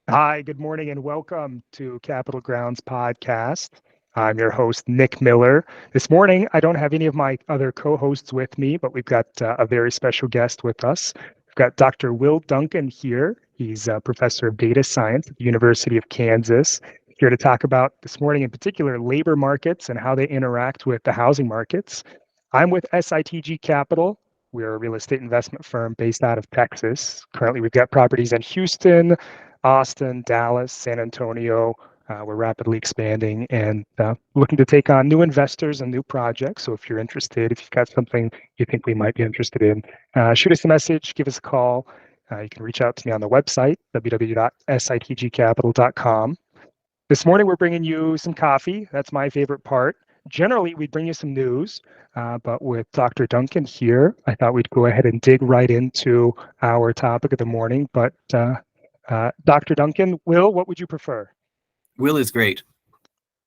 Hi, good morning, and welcome to Capital Grounds Podcast. I'm your host, Nick Miller. This morning, I don't have any of my other co-hosts with me, but we've got a very special guest with us. We've got Dr. Will Duncan here. He's a professor of data science at the University of Kansas, here to talk about, this morning in particular, labor markets and how they interact with the housing markets. I'm with SITG Capital. We're a real estate investment firm based out of Texas. Currently, we've got properties in Houston, Austin, Dallas, San Antonio. We're rapidly expanding and looking to take on new investors and new projects. So if you're interested, if you've got something you think we might be interested in, shoot us a message, give us a call. You can reach out to me on the website, www.sitgcapital.com. This morning, we're bringing you some coffee. That's my favorite part. Generally, we bring you some news, but with Dr. Duncan here, I thought we'd go ahead and dig right into our topic of the morning. But Dr. Duncan, Will, what would you prefer? Will is great.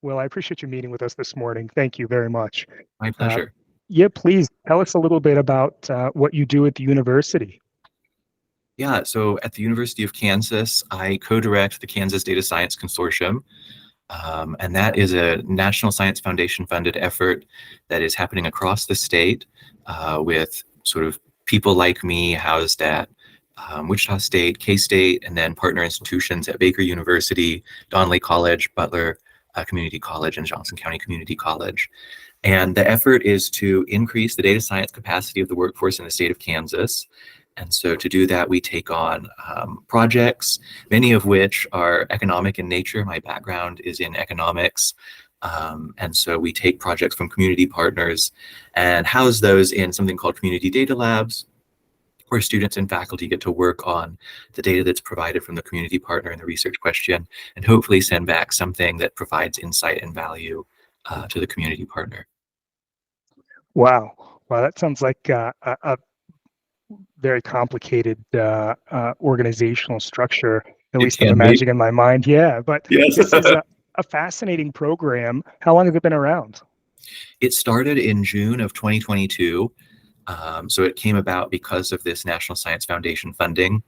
Will, I appreciate you meeting with us this morning. Thank you very much. My Uh, pleasure. yeah, please tell us a little bit about what you do at the university. Yeah, so at the University of Kansas, I co-direct the Kansas Data Science Consortium, and that is a National Science Foundation funded effort that is happening across the state with sort of people like me housed at Wichita State, K-State, and then partner institutions at Baker University, Donley College, Butler Community College, and Johnson County Community College. And the effort is to increase the data science capacity of the workforce in the state of Kansas. And so to do that, we take on projects, many of which are economic in nature. My background is in economics. And so we take projects from community partners and house those in something called community data labs, where students and faculty get to work on the data that's provided from the community partner and the research question, and hopefully send back something that provides insight and value to the community partner. Wow. Wow, that sounds like a very complicated organizational structure, at It least I'm can be. imagining in my mind. Yeah, but Yes. this is a fascinating program. How long has it been around? It started in June of 2022. So it came about because of this National Science Foundation funding,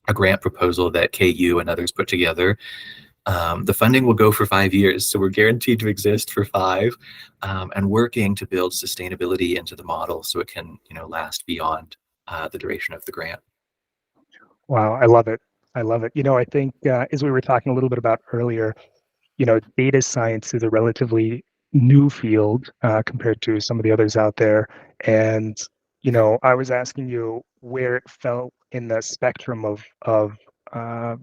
a grant proposal that KU and others put together. The funding will go for 5 years, so we're guaranteed to exist for 5, and working to build sustainability into the model so it can, last beyond the duration of the grant. Wow, I love it. I love it. I think as we were talking a little bit about earlier, data science is a relatively new field compared to some of the others out there. And, I was asking you where it fell in the spectrum of uh,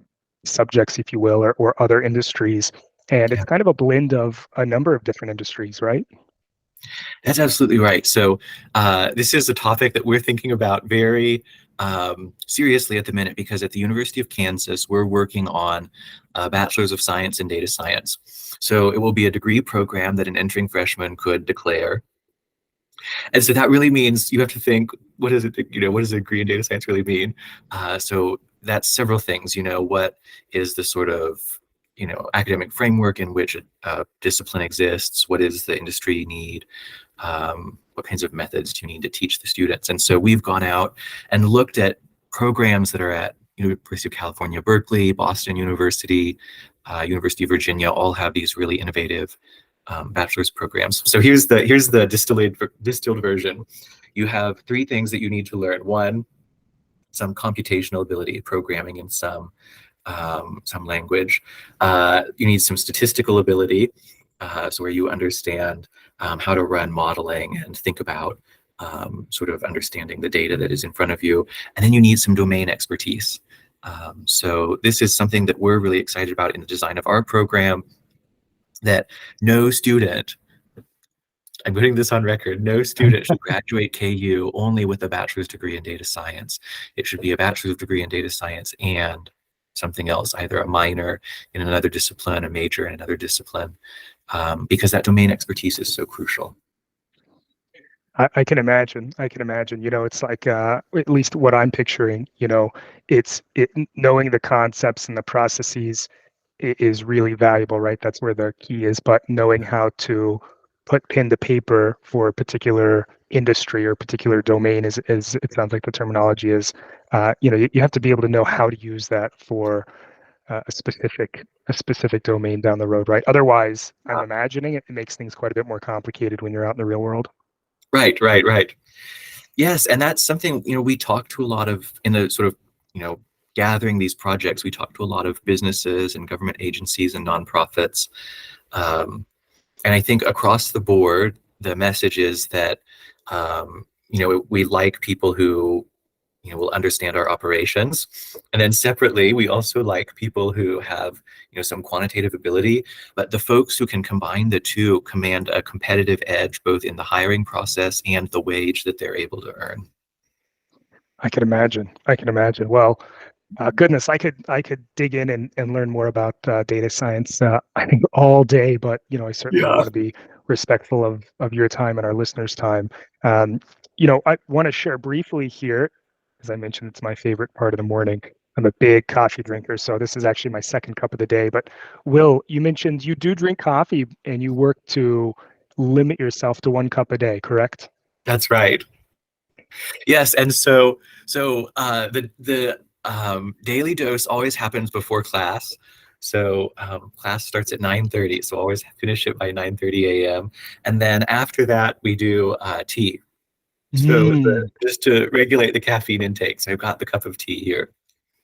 subjects, if you will, or other industries. And Yeah, it's kind of a blend of a number of different industries, right? that's absolutely right. So this is a topic that we're thinking about very seriously at the minute, because at the University of Kansas, we're working on a Bachelor's of Science in Data Science. So it will be a degree program that an entering freshman could declare. And so that really means you have to think, what is it, what does a degree in data science really mean? So that's several things. What is the sort of, academic framework in which a discipline exists? What is the industry need? What kinds of methods do you need to teach the students? And so we've gone out and looked at programs that are at University of California, Berkeley, Boston University, University of Virginia, all have these really innovative bachelor's programs. So here's the distilled version. You have 3 things that you need to learn. 1, some computational ability, programming in some language. You need some statistical ability, so where you understand how to run modeling and think about sort of understanding the data that is in front of you. And then you need some domain expertise. So this is something that we're really excited about in the design of our program, that no student, I'm putting this on record, no student should graduate KU only with a bachelor's degree in data science. It should be a bachelor's degree in data science and something else, either a minor in another discipline, a major in another discipline, because that domain expertise is so crucial. I can imagine. I can imagine. It's like at least what I'm picturing. Knowing the concepts and the processes is really valuable, right? That's where the key is. But knowing how to put pen to paper for a particular industry or particular domain is it sounds like the terminology is. You have to be able to know how to use that for a specific domain down the road, right? Otherwise, I'm imagining it makes things quite a bit more complicated when you're out in the real world. Right, right, right. Yes, and that's something, we talk to a lot of, in the sort of, gathering these projects, we talk to a lot of businesses and government agencies and nonprofits. And I think across the board, the message is that, we like people who, will understand our operations. And then separately, we also like people who have, some quantitative ability, but the folks who can combine the two command a competitive edge, both in the hiring process and the wage that they're able to earn. I can imagine. I can imagine. Well, goodness, I could dig in and learn more about data science. I think all day, but I certainly Yeah. want to be respectful of your time and our listeners' time. Um, I want to share briefly here, as I mentioned, it's my favorite part of the morning. I'm a big coffee drinker, so this is actually my second cup of the day. But Will, you mentioned you do drink coffee and you work to limit yourself to 1 cup a day, correct? That's right. Yes, and the daily dose always happens before class. So class starts at 9:30, so always finish it by 9:30 a.m. And then after that, we do tea. So Mm. just to regulate the caffeine intake. So I've got the cup of tea here.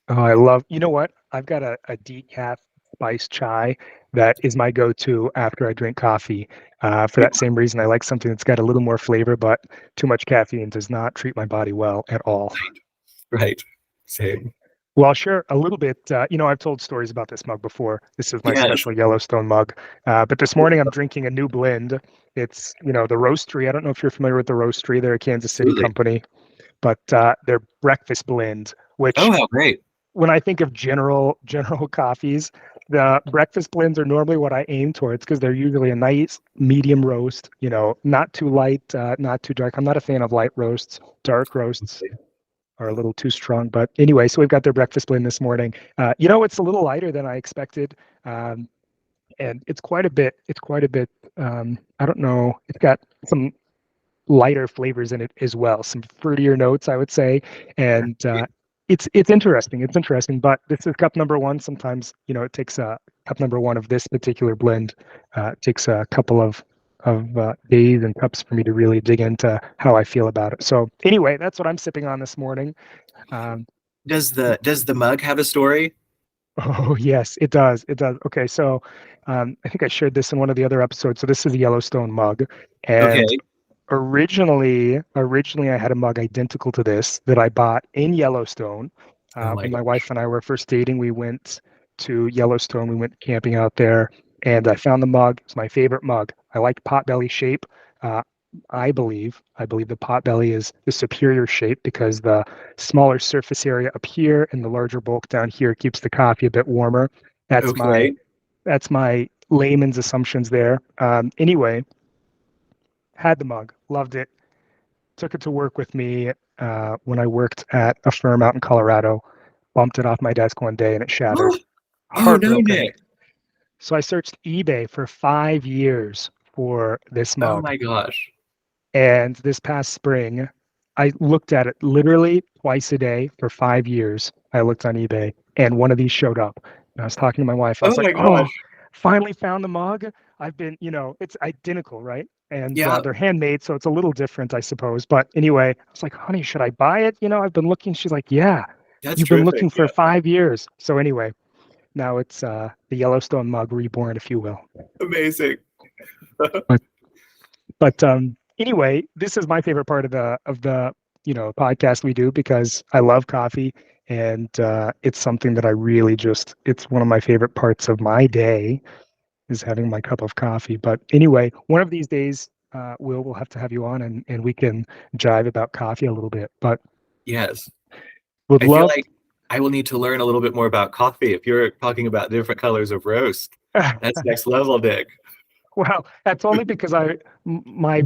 Oh, I love, you know what? I've got a decaf spiced chai that is my go-to after I drink coffee. For Yeah, that same reason, I like something that's got a little more flavor, but too much caffeine does not treat my body well at all. right. Same. Well, I'll share a little bit. I've told stories about this mug before. This is my Yes, special Yellowstone mug. But this morning I'm drinking a new blend. It's, the Roastery. I don't know if you're familiar with the Roastery. They're a Kansas City absolutely. company, but their breakfast blend, Oh, which how great. when I think of general coffees, the breakfast blends are normally what I aim towards because they're usually a nice medium roast, not too light, not too dark. I'm not a fan of light roasts. Dark roasts are a little too strong. But anyway, so we've got their breakfast blend this morning. It's a little lighter than I expected. Um, and it's quite a bit. I don't know. It's got some lighter flavors in it as well, some fruitier notes, I would say, and it's interesting. It's interesting, but this is cup number one. Sometimes it takes a cup number one of this particular blend. It takes a couple of days and cups for me to really dig into how I feel about it. So anyway, that's what I'm sipping on this morning. Um, Does the mug have a story? oh yes, it does. It does. Okay, so I think I shared this in one of the other episodes. So this is a Yellowstone mug, and Okay. originally I had a mug identical to this that I bought in Yellowstone. Oh my When my gosh. wife and I were first dating, we went to Yellowstone. We went camping out there, and I found the mug. It's my favorite mug. I like potbelly shape. Uh, I believe the potbelly is the superior shape because the smaller surface area up here and the larger bulk down here keeps the coffee a bit warmer. That's my Okay. that's my layman's assumptions there. Anyway, had the mug, loved it, took it to work with me when I worked at a firm out in Colorado. Bumped it off my desk one day and it Oh, shattered. oh no, Heartbroken. Nick. So I searched eBay for 5 years for this Oh mug. my gosh. And this past spring, I looked at it literally twice a day for 5 years. I looked on eBay and one of these showed up. And I was talking to my wife. I Oh was like, my oh, gosh. finally found the mug. I've been, it's identical, right? And Yeah, they're handmade, so it's a little different, I suppose. But anyway, I was like, honey, should I buy it? I've been looking. She's like, yeah, that's you've been terrific. looking for 5 years. So anyway, now it's the Yellowstone mug reborn, if you will. Amazing. But anyway, this is my favorite part of the podcast we do because I love coffee and it's something that I really just it's one of my favorite parts of my day is having my cup of coffee. But anyway, one of these days, we'll have to have you on and we can jive about coffee a little bit. But Yes. would I feel love. like I will need to learn a little bit more about coffee. If you're talking about different colors of roast, that's next level, Nick. Well, that's only because my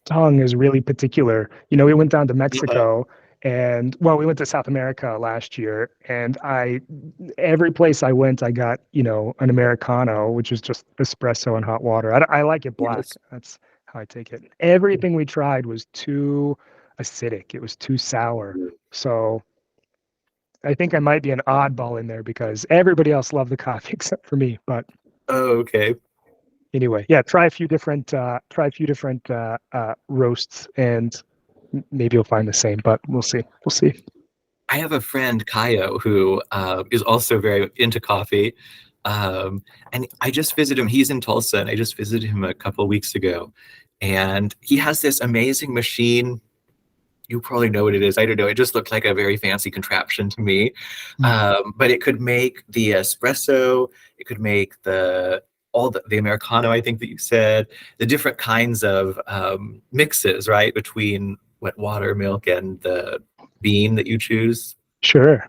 tongue is really particular. We went down to Uh-huh. Mexico and well, we went to South America last year and every place I went, I got, an Americano, which is just espresso and hot water. I like it black. Yes. That's how I take it. Everything we tried was too acidic. It was too sour. So I think I might be an oddball in there because everybody else loved the coffee except for me. But Oh, okay. anyway, yeah, try a few different roasts, and maybe you'll find the same. But we'll see. We'll see. I have a friend, Kaio, who is also very into coffee. And I just visited him. He's in Tulsa, and I just visited him a couple of weeks ago. And he has this amazing machine. You probably know what it is. I don't know. It just looked like a very fancy contraption to me. But it could make the espresso. It could make the Americano, I think that you said, the different kinds of mixes, right, between wet water, milk, and the bean that you choose. Sure.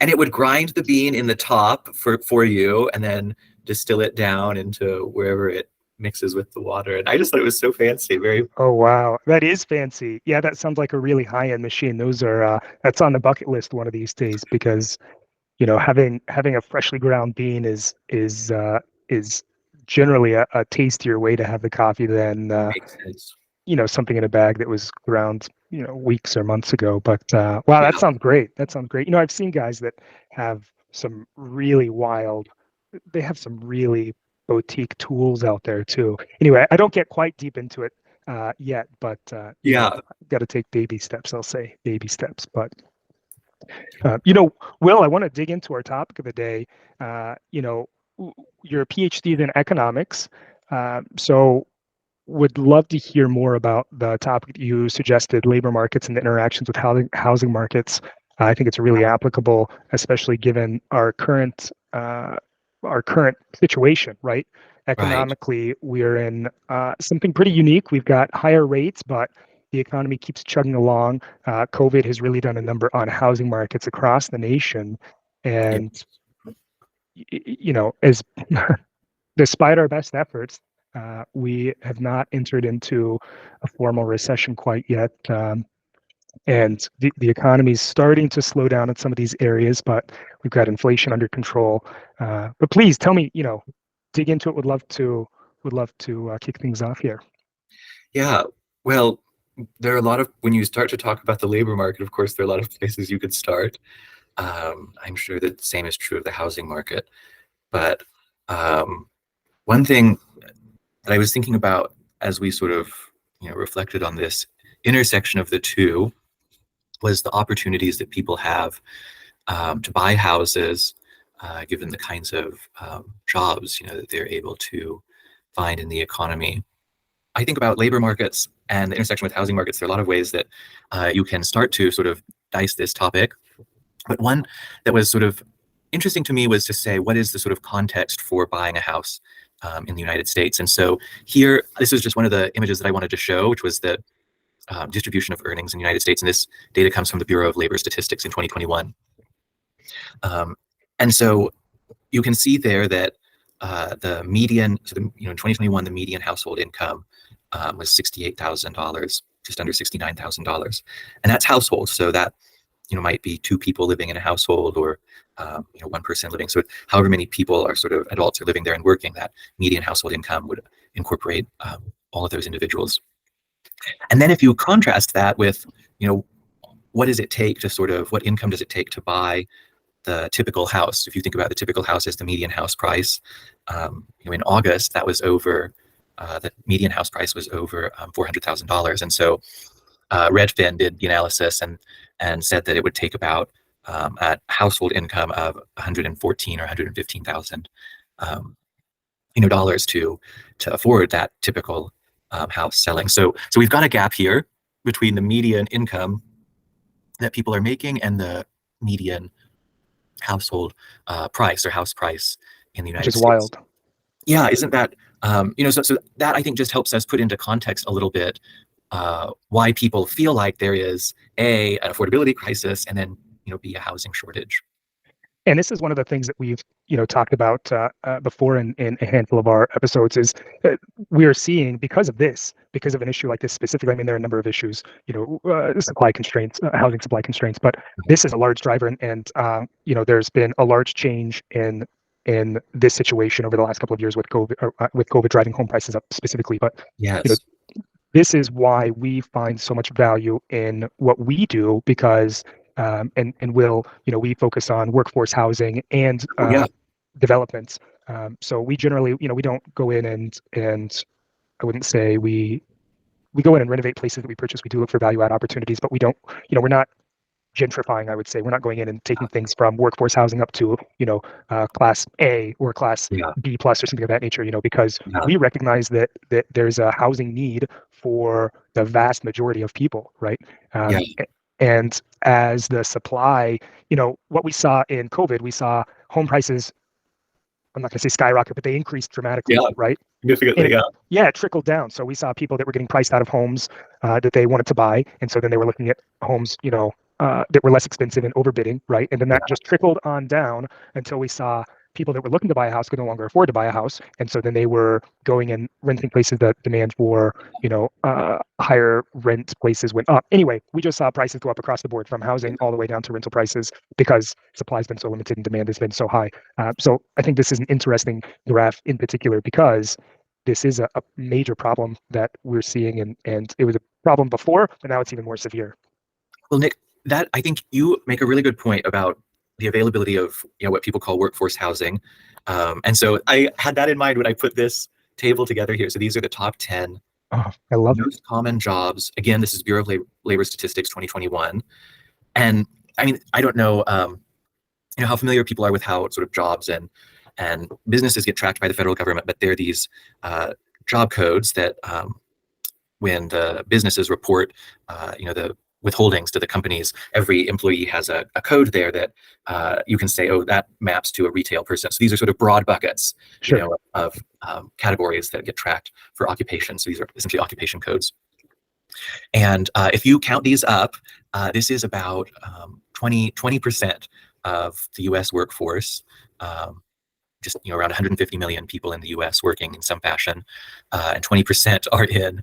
And it would grind the bean in the top for you and then distill it down into wherever it mixes with the water. And I just thought it was so fancy. Oh, wow. That is fancy. Yeah, that sounds like a really high-end machine. Those are that's on the bucket list one of these days because, having a freshly ground bean is generally a tastier way to have the coffee than Makes sense. something in a bag that was ground, weeks or months ago. But wow, that Yeah. sounds great. That sounds great. I've seen guys that have some really wild, they have some really boutique tools out there too. Anyway, I don't get quite deep into it yet, but Yeah. got to take baby steps. I'll say baby steps. But Will, I want to dig into our topic of the day. You're a PhD in economics, so would love to hear more about the topic you suggested, labor markets and the interactions with housing markets. I think it's really applicable, especially given our current situation, right? Right. Economically, we're in something pretty unique. We've got higher rates, but the economy keeps chugging along. COVID has really done a number on housing markets across the nation, Yeah. and as despite our best efforts, we have not entered into a formal recession quite yet. And the economy is starting to slow down in some of these areas, but we've got inflation under control. But please tell me, dig into it. Would love to kick things off here. Yeah. Well, there are a lot of, when you start to talk about the labor market, of course, there are a lot of places you could start. I'm sure that the same is true of the housing market. But one thing that I was thinking about as we sort of, reflected on this intersection of the two was the opportunities that people have to buy houses, given the kinds of jobs, that they're able to find in the economy. I think about labor markets and the intersection with housing markets. There are a lot of ways that you can start to sort of dice this topic. But one that was sort of interesting to me was to say, what is the sort of context for buying a house in the United States? And so here, this is just one of the images that I wanted to show, which was the distribution of earnings in the United States. And this data comes from the Bureau of Labor Statistics in 2021. And so you can see there that the median, so in 2021, the median household income was $68,000, just under $69,000, and that's household. So that might be two people living in a household, or one person living. So however many people are sort of adults are living there and working, that median household income would incorporate all of those individuals. And then if you contrast that with, what does it take to sort of, what income does it take to buy the typical house? If you think about the typical house as the median house price, in August, that was over, the median house price was over $400,000. And so Redfin did the analysis and said that it would take about a household income of 114 or 115,000 dollars to afford that typical house selling. So we've got a gap here between the median income that people are making and the median household price or house price in the United Which is States. wild. Yeah, isn't that so that I think just helps us put into context a little bit why people feel like there is an affordability crisis, and then B, a housing shortage. And this is one of the things that we've talked about before in a handful of our episodes is we are seeing because of an issue like this specifically. I mean, there are a number of issues, supply constraints, housing supply constraints, but this is a large driver, and there's been a large change in this situation over the last couple of years with COVID driving home prices up specifically. But Yes. This is why we find so much value in what we do, because and we focus on workforce housing and Oh, yeah. developments. So we generally, we don't go in and I wouldn't say we go in and renovate places that we purchase. We do look for value add opportunities, but we don't, we're not gentrifying. I would say we're not going in and taking things from workforce housing up to class A or class Yeah. B plus or something of that nature. Because Yeah. we recognize that there's a housing need for the vast majority of people, right? Yeah. And as the supply, what we saw in COVID, we saw home prices. I'm not going to say skyrocket, but they increased dramatically, Yeah. right? Significantly. Yeah. Yeah, it trickled down. So we saw people that were getting priced out of homes that they wanted to buy, and so then they were looking at homes, that were less expensive and overbidding, right? And then that just trickled on down until we saw people that were looking to buy a house could no longer afford to buy a house, and so then they were going and renting places that demand for, higher rent places went up. Anyway, we just saw prices go up across the board from housing all the way down to rental prices because supply's been so limited and demand has been so high. So I think this is an interesting graph in particular because this is a major problem that we're seeing, and it was a problem before, but now it's even more severe. Well, Nick, that I think you make a really good point about the availability of what people call workforce housing, and so I had that in mind when I put this table together here. So these are the top 10 Oh, I love it. most common jobs. Again, this is Bureau of Labor Statistics 2021, and I mean I don't know how familiar people are with how sort of jobs and businesses get tracked by the federal government, but there are these job codes that when the businesses report, the withholdings to the companies, every employee has a code there that you can say, oh, that maps to a retail person. So these are sort of broad buckets, Sure. of categories that get tracked for occupation. So these are essentially occupation codes. And if you count these up, this is about 20% of the U.S. workforce. Just around 150 million people in the U.S. working in some fashion, and 20% are in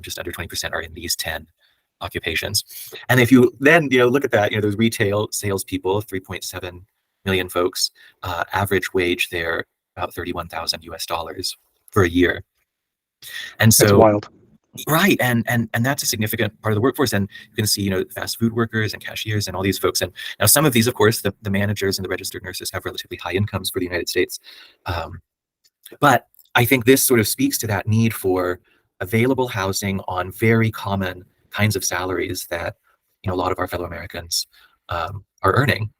just under 20% are in these 10 occupations. And if you then look at that, those retail salespeople, 3.7 million folks, average wage there about 31,000 US dollars for a year. And That's so wild. right, and that's a significant part of the workforce. And you can see, fast food workers and cashiers and all these folks. And now some of these, of course, the managers and the registered nurses have relatively high incomes for the United States. But I think this sort of speaks to that need for available housing on very common kinds of salaries that a lot of our fellow Americans are earning.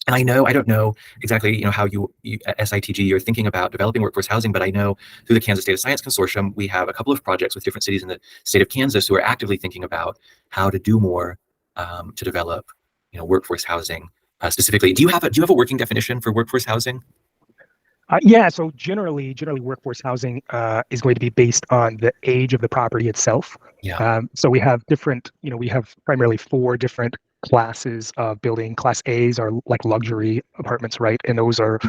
And I don't know exactly, how you at SITG, you're thinking about developing workforce housing, but I know through the Kansas Data Science Consortium, we have a couple of projects with different cities in the state of Kansas who are actively thinking about how to do more to develop, workforce housing specifically. Do you have a working definition for workforce housing? Yeah, so generally workforce housing is going to be based on the age of the property itself. Yeah. So we have different, we have primarily 4 different classes of building. Class A's are like luxury apartments, right? And those are,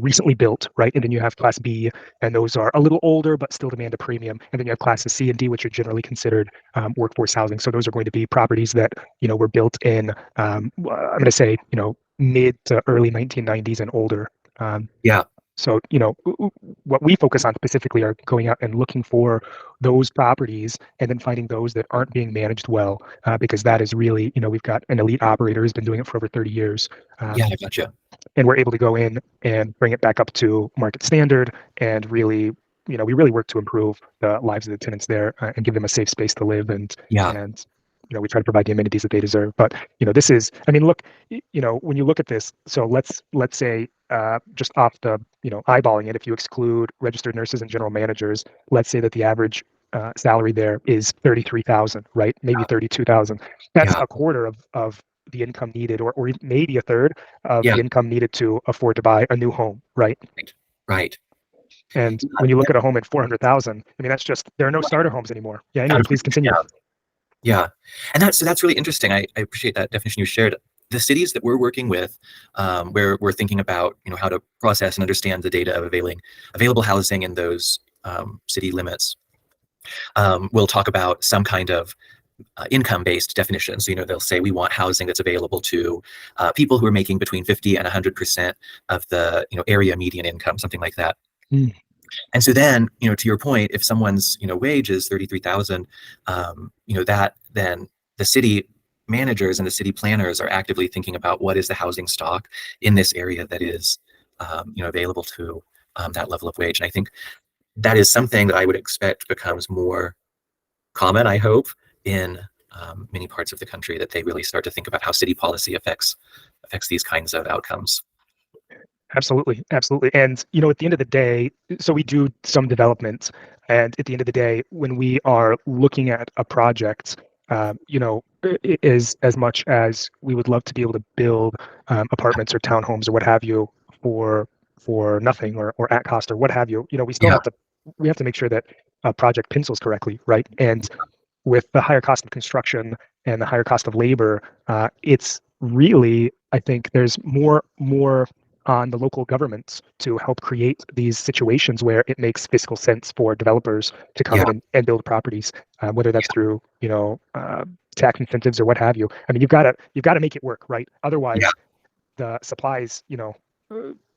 recently built, right? And then you have Class B, and those are a little older but still demand a premium. And then you have classes C and D, which are generally considered workforce housing. So those are going to be properties that, were built in, I'm going to say, mid to early 1990s and older. Yeah. So, what we focus on specifically are going out and looking for those properties and then finding those that aren't being managed well, because that is really, we've got an elite operator who's been doing it for over 30 years. Yeah, I gotcha. And we're able to go in and bring it back up to market standard and really, we really work to improve the lives of the tenants there and give them a safe space to live Yeah. and we try to provide the amenities that they deserve. But this is, I mean, look, when you look at this, so let's say just off the, eyeballing it, if you exclude registered nurses and general managers, let's say that the average salary there is 33,000, right? Maybe 32,000. That's Yeah. a quarter of the income needed, or maybe a third of Yeah. the income needed to afford to buy a new home, right? Right. And when you look at a home at 400,000, I mean, that's just, there are no starter homes anymore. Yeah, anyway, please continue. Yeah. Yeah. And that's really interesting. I appreciate that definition you shared. The cities that we're working with, where we're thinking about, how to process and understand the data of available housing in those city limits, we'll talk about some kind of income-based definition. So, they'll say we want housing that's available to people who are making between 50 and 100% of the, area median income, something like that. Mm. And so then, to your point, if someone's, wage is 33,000, that then the city managers and the city planners are actively thinking about what is the housing stock in this area that is available to that level of wage. And I think that is something that I would expect becomes more common, I hope, in many parts of the country, that they really start to think about how city policy affects these kinds of outcomes. Absolutely, absolutely. And at the end of the day, so we do some development, and at the end of the day, when we are looking at a project, is as much as we would love to be able to build apartments or townhomes or what have you for nothing or at cost or what have you. We still Yeah, have to make sure that a project pencils correctly, right? And with the higher cost of construction and the higher cost of labor, it's really, I think, there's more on the local governments to help create these situations where it makes fiscal sense for developers to come yeah, in and build properties, whether that's through tax incentives or what have you. I mean, you've got to make it work, right? yeah, Otherwise, the supplies,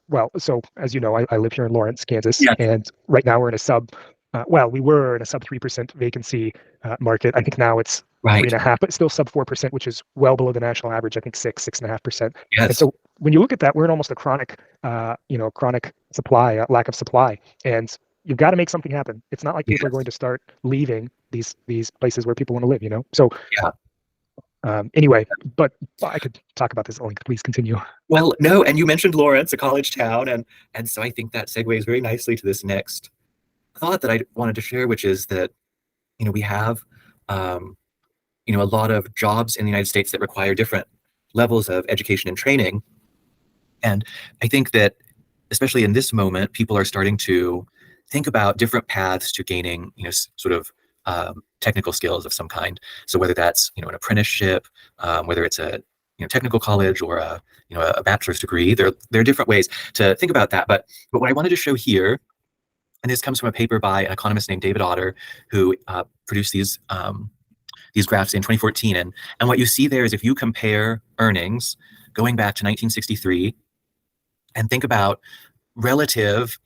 well, so as you know, I live here in Lawrence, Kansas, yeah, and right now we're in a we were in a sub 3% vacancy market. I think now it's three right. and a half, but still sub 4%, which is well below the national average. I think 6.5%. And Yes, so when you look at that, we're in almost a chronic, chronic supply, lack of supply, and you've got to make something happen. It's not like people are yes, going to start leaving these places where people want to live. So yeah. anyway, but I could talk about this at length. Please continue. Well, no, and you mentioned Lawrence, a college town, and so I think that segues very nicely to this next thought that I wanted to share, which is that we have a lot of jobs in the United States that require different levels of education and training, and I think that especially in this moment, people are starting to think about different paths to gaining sort of technical skills of some kind. So whether that's an apprenticeship, whether it's a technical college or a bachelor's degree, there are different ways to think about that. But what I wanted to show here, and this comes from a paper by an economist named David Otter, who produced these graphs in 2014. And what you see there is if you compare earnings going back to 1963 and think about relative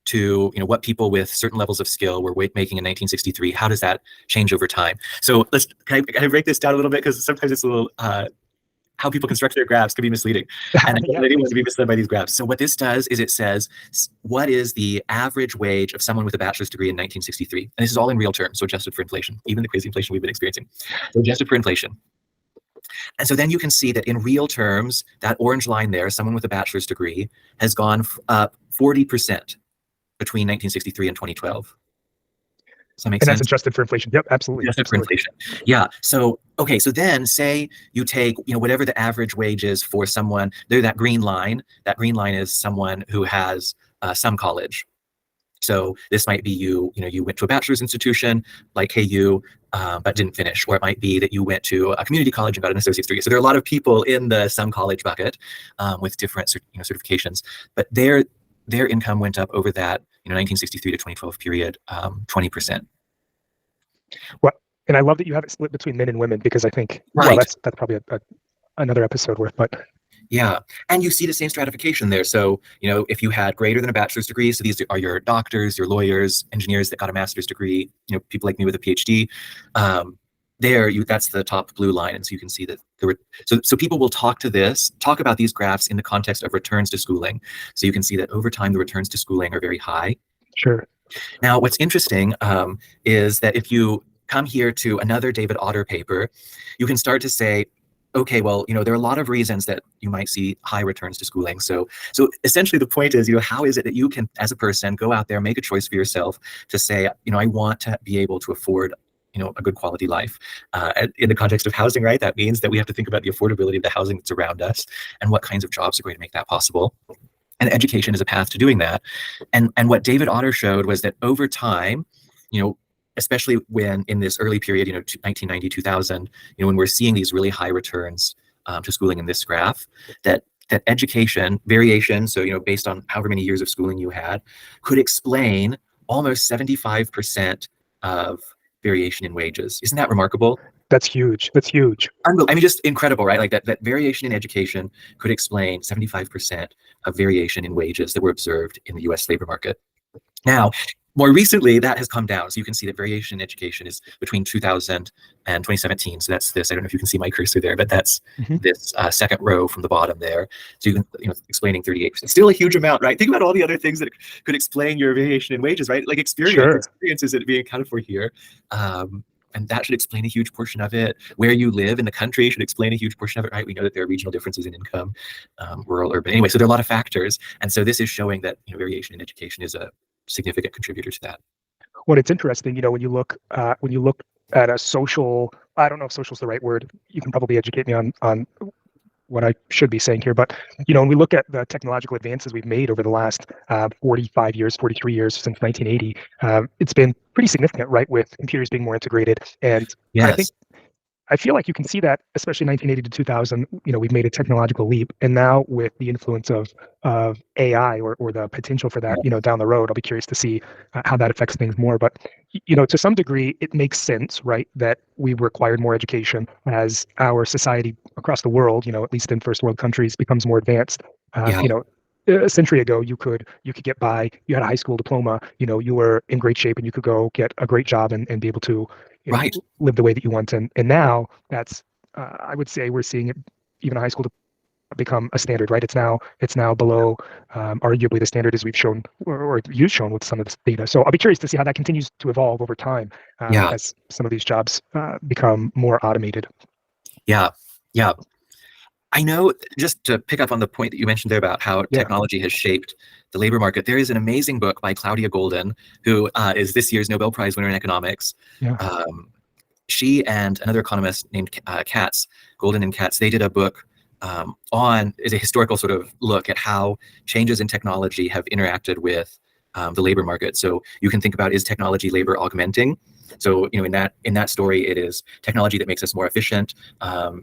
to what people with certain levels of skill were making in 1963, how does that change over time? So can I break this down a little bit, because sometimes it's a little how people construct their graphs can be misleading, and I don't Yeah, want anyone please. to be misled by these graphs. So what this does is it says what is the average wage of someone with a bachelor's degree in 1963, and this is all in real terms, so adjusted for inflation, even the crazy inflation we've been experiencing, so adjusted for inflation. And so then you can see that in real terms, that orange line there, someone with a bachelor's degree, has gone up 40% between 1963 and 2012. Does that make And that's sense? adjusted for inflation. Yep, absolutely, Adjusted for absolutely. inflation. Yeah. So, okay. So then say you take, whatever the average wage is for someone, there, that green line is someone who has some college. So this might be you went to a bachelor's institution like KU, but didn't finish. Or it might be that you went to a community college and got an associate's degree. So there are a lot of people in the some college bucket with different certifications, but their income went up over that 1963 to 2012 period 20%. Well, and I love that you have it split between men and women, because I think, well, Right. that's probably another episode worth. But Yeah. And you see the same stratification there. So, if you had greater than a bachelor's degree, so these are your doctors, your lawyers, engineers that got a master's degree, people like me with a PhD, that's the top blue line. And so you can see that so people will talk about these graphs in the context of returns to schooling. So you can see that over time, the returns to schooling are very high. sure. Now, what's interesting is that if you come here to another David Otter paper, you can start to say, okay, well, there are a lot of reasons that you might see high returns to schooling. So essentially the point is, how is it that you can, as a person, go out there, make a choice for yourself to say, I want to be able to afford a good quality life. In the context of housing, right? That means that we have to think about the affordability of the housing that's around us and what kinds of jobs are going to make that possible. And education is a path to doing that. And what David Otter showed was that over time, especially when in this early period, 1990, 2000, when we're seeing these really high returns to schooling in this graph, that education variation, so based on however many years of schooling you had, could explain almost 75% of variation in wages. Isn't that remarkable? That's huge. That's huge. I mean, just incredible, right? Like that variation in education could explain 75% of variation in wages that were observed in the U.S. labor market. Now, More recently, that has come down. So you can see that variation in education is between 2000 and 2017. So that's this. I don't know if you can see my cursor there, but that's this second row from the bottom there. So you can, explaining 38%. Still a huge amount, right? Think about all the other things that could explain your variation in wages, right? Like experience. Sure. Experience isn't being accounted for here. And that should explain a huge portion of it. Where you live in the country should explain a huge portion of it, right? We know that there are regional differences in income, rural, urban. Anyway, so there are a lot of factors. And so this is showing that variation in education is a significant contributor to that. Well, it's interesting, when you look at a social, I don't know if social is the right word. You can probably educate me on what I should be saying here, but when we look at the technological advances we've made over the last 45 years, 43 years since 1980, it's been pretty significant, right? With computers being more integrated, and Yes. I feel like you can see that, especially 1980 to 2000. We've made a technological leap, and now with the influence of AI or the potential for that, down the road, I'll be curious to see how that affects things more. But to some degree, it makes sense, right, that we required more education as our society across the world, at least in first world countries, becomes more advanced. Yeah. A century ago, you could get by. You had a high school diploma. You were in great shape, and you could go get a great job and be able to Right. live the way that you want. And now that's I would say we're seeing it, even a high school become a standard, right? It's now below arguably the standard as we've shown or you've shown with some of this data. So I'll be curious to see how that continues to evolve over time Yeah. as some of these jobs become more automated. Yeah. Yeah. I know, just to pick up on the point that you mentioned there about how technology has shaped the labor market, there is an amazing book by Claudia Golden, who is this year's Nobel Prize winner in economics. Yeah. She and another economist named Katz, Golden and Katz, they did a book is a historical sort of look at how changes in technology have interacted with the labor market. So you can think about, is technology labor augmenting? So in that story, it is technology that makes us more efficient.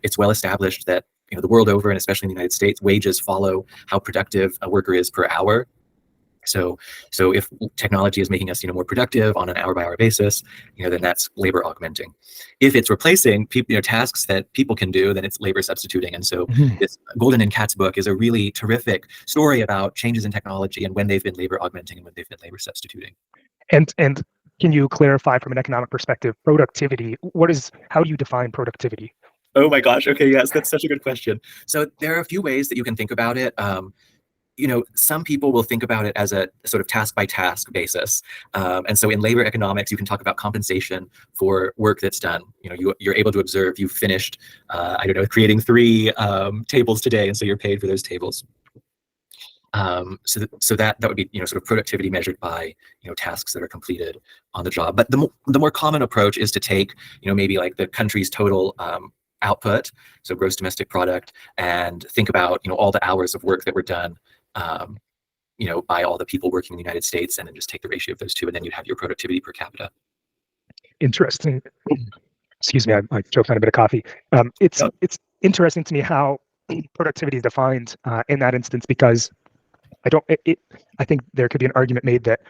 It's well established that the world over, and especially in the United States, wages follow how productive a worker is per hour. So if technology is making us more productive on an hour-by-hour basis, then that's labor augmenting. If it's replacing tasks that people can do, then it's labor substituting. And so this Golden and Katz book is a really terrific story about changes in technology and when they've been labor augmenting and when they've been labor substituting. And can you clarify from an economic perspective, productivity? How do you define productivity? Oh my gosh. Okay. Yes, that's such a good question. So there are a few ways that you can think about it. Some people will think about it as a sort of task by task basis. And so in labor economics, you can talk about compensation for work that's done. You're able to observe you've finished, creating 3 tables today. And so you're paid for those tables. So that would be, sort of productivity measured by, tasks that are completed on the job. But the more common approach is to take, maybe like the country's total output, so gross domestic product, and think about, all the hours of work that were done, by all the people working in the United States, and then just take the ratio of those two, and then you'd have your productivity per capita. Interesting. Excuse me, I choked on a bit of coffee. It's interesting to me how productivity is defined in that instance, because I think there could be an argument made that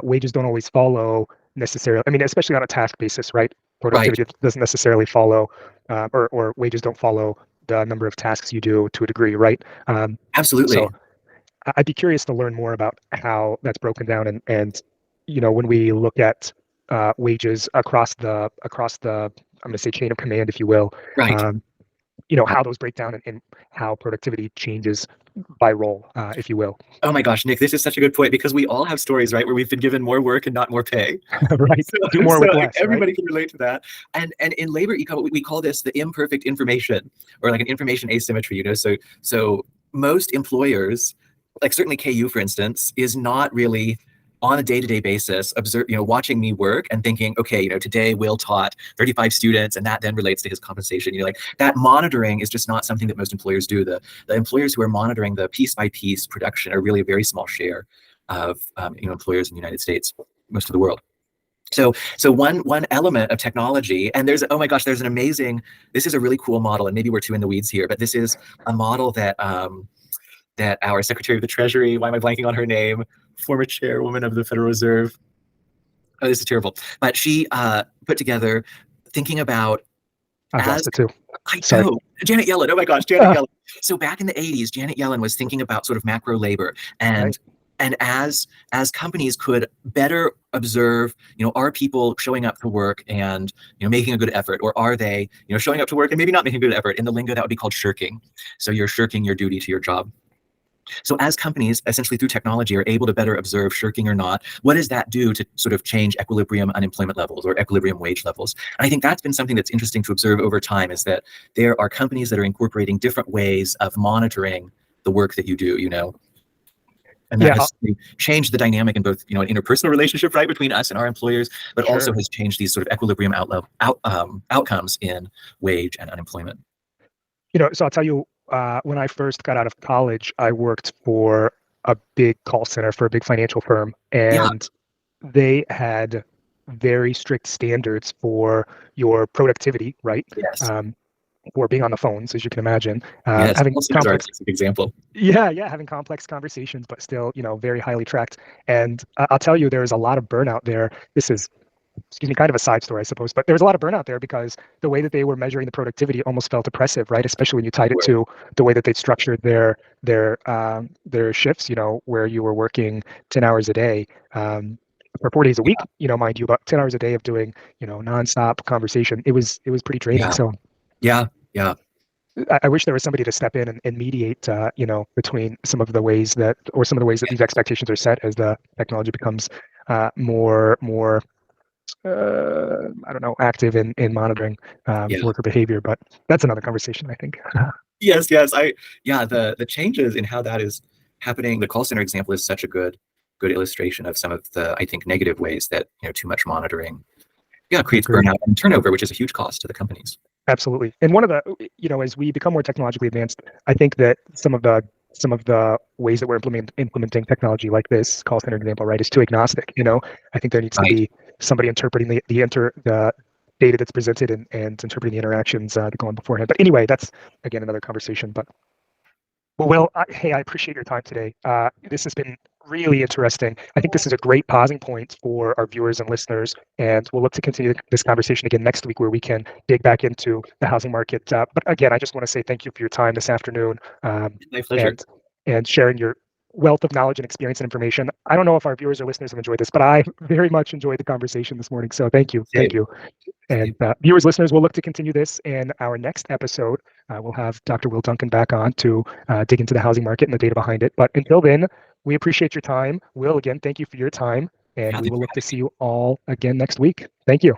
wages don't always follow necessarily. I mean, especially on a task basis, right? Productivity doesn't necessarily follow, or wages don't follow the number of tasks you do to a degree, right? Absolutely. So I'd be curious to learn more about how that's broken down, and when we look at wages across the I'm going to say chain of command, if you will, right. How those break down and how productivity changes by role, if you will. Oh my gosh, Nick, this is such a good point, because we all have stories, right, where we've been given more work and not more pay. Right. Do more with less. Everybody right? can relate to that. And in labor econ, we call this the imperfect information, or like an information asymmetry. So most employers, like certainly KU, for instance, is not really on a day-to-day basis watching me work and thinking, okay, today Will taught 35 students, and that then relates to his compensation. Like that monitoring is just not something that most employers do. The employers who are monitoring the piece by piece production are really a very small share of employers in the United States, most of the world. So one element of technology, and there's an amazing, this is a really cool model, and maybe we're too in the weeds here, but this is a model that that our Secretary of the Treasury, why am I blanking on her name, former chairwoman of the Federal Reserve, oh, this is terrible, but she put together thinking about, I've lost it too. I know, Janet Yellen, oh my gosh, Janet Yellen. So back in the 80s, Janet Yellen was thinking about sort of macro labor, and and as companies could better observe, are people showing up to work and making a good effort, or are they showing up to work and maybe not making a good effort? In the lingo, that would be called shirking. So you're shirking your duty to your job. So as companies, essentially through technology, are able to better observe shirking or not, what does that do to sort of change equilibrium unemployment levels or equilibrium wage levels? And I think that's been something that's interesting to observe over time, is that there are companies that are incorporating different ways of monitoring the work that you do, and that has changed the dynamic in both, an interpersonal relationship, right, between us and our employers, but also has changed these sort of equilibrium outcomes in wage and unemployment. So I'll tell you, when I first got out of college, I worked for a big call center for a big financial firm, and they had very strict standards for your productivity, right? Yes. For being on the phones, as you can imagine. Yes, having complex example. having complex conversations, but still, very highly tracked. And I'll tell you, there's a lot of burnout there. This is, kind of a side story, I suppose, but there was a lot of burnout there because the way that they were measuring the productivity almost felt oppressive, right? Especially when you tied it to the way that they structured their shifts, where you were working 10 hours a day. For 4 days a week, mind you, about 10 hours a day of doing, nonstop conversation. It was pretty draining. So yeah. I wish there was somebody to step in and mediate, between some of the ways that these expectations are set as the technology becomes more, I don't know, active in monitoring worker behavior. But that's another conversation, I think. Yes. The changes in how that is happening. The call center example is such a good illustration of some of the, I think, negative ways that too much monitoring creates burnout and turnover, which is a huge cost to the companies. Absolutely. And one of the, as we become more technologically advanced, I think that some of the ways that we're implementing technology like this call center example, right, is too agnostic. I think there needs to be somebody interpreting the data that's presented and interpreting the interactions that go on beforehand. But anyway, that's again another conversation. But hey, I appreciate your time today. This has been really interesting. I think this is a great pausing point for our viewers and listeners, and we'll look to continue this conversation again next week, where we can dig back into the housing market. But again, I just want to say thank you for your time this afternoon. My pleasure. And sharing your wealth of knowledge and experience and information. I don't know if our viewers or listeners have enjoyed this, but I very much enjoyed the conversation this morning. So thank you. Thank you. And viewers, listeners, we'll look to continue this in our next episode. We'll have Dr. Will Duncan back on to dig into the housing market and the data behind it. But until then, we appreciate your time. Will, again, thank you for your time. And we will look to see you all again next week. Thank you.